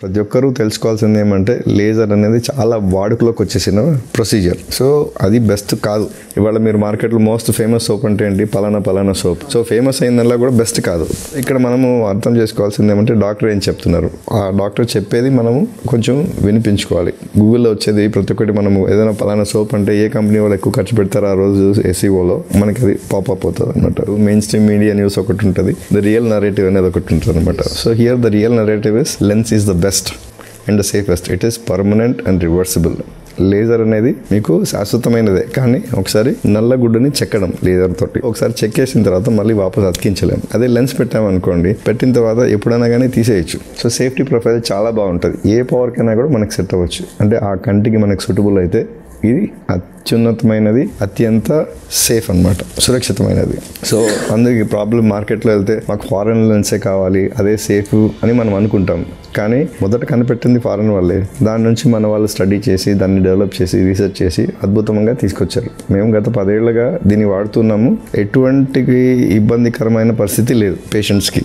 ప్రతి ఒక్కరూ తెలుసుకోవాల్సింది ఏమంటే లేజర్ అనేది చాలా వాడుకలోకి వచ్చేసిన ప్రొసీజర్. సో అది బెస్ట్ కాదు. ఇవాళ మీరు మార్కెట్లో మోస్ట్ ఫేమస్ సోప్ అంటే ఏంటి, పలానా సోప్. సో ఫేమస్ అయిందల్లా కూడా బెస్ట్ కాదు. ఇక్కడ మనము అర్థం చేసుకోవాల్సింది ఏమంటే డాక్టర్ ఏం చెప్తున్నారు, ఆ డాక్టర్ చెప్పేది మనము కొంచెం వినిపించుకోవాలి. గూగుల్లో వచ్చేది ప్రతి ఒక్కటి మనము ఏదైనా పలానా సోప్ అంటే ఏ కంపెనీ వాళ్ళు ఎక్కువ ఖర్చు పెడతారో ఆ రోజు ఎస్ఈఓలో మనకి అది పాపప్ అవుతుంది అనమాట. మెయిన్ స్ట్రీమ్ మీడియా న్యూస్ ఒకటి ఉంటుంది, ద రియల్ నరేటివ్ అనేది ఒకటి ఉంటుంది అనమాట. So here the real narrative is lens is the best and the safest. It is permanent and reversible. Laser అనేది మీకు శాశ్వతమైనదే, కానీ ఒకసారి నల్ల గుడ్డని చెక్కడం లేజర్ తోటి, ఒకసారి చెక్కేసిన తర్వాత మళ్ళీ వాపస్ అతికించలేము. అదే లెన్స్ పెట్టామనుకోండి, పెట్టిన తర్వాత ఎప్పుడైనా కానీ తీసేయచ్చు. సో సేఫ్టీ ప్రొఫైల్ చాలా బాగుంటుంది. ఏ పవర్ కైనా కూడా మనకు సెట్ అవ్వచ్చు. అంటే ఆ కంటికి మనకు సూటబుల్ అయితే ఇది అత్యున్నతమైనది, అత్యంత సేఫ్ అనమాట, సురక్షితమైనది. సో అందుకే ప్రాబ్లం మార్కెట్లో వెళ్తే మాకు ఫారెన్ లెన్సే కావాలి, అదే సేఫ్ అని మనం అనుకుంటాం. కానీ మొదట కనిపెట్టింది ఫారెన్ వాళ్ళే. దాని నుంచి మన వాళ్ళు స్టడీ చేసి దాన్ని డెవలప్ చేసి రీసెర్చ్ చేసి అద్భుతంగా తీసుకొచ్చారు. మేము గత 10 ఏళ్లుగా దీన్ని వాడుతున్నాము. ఎటువంటి ఇబ్బందికరమైన పరిస్థితి లేదు పేషెంట్స్కి.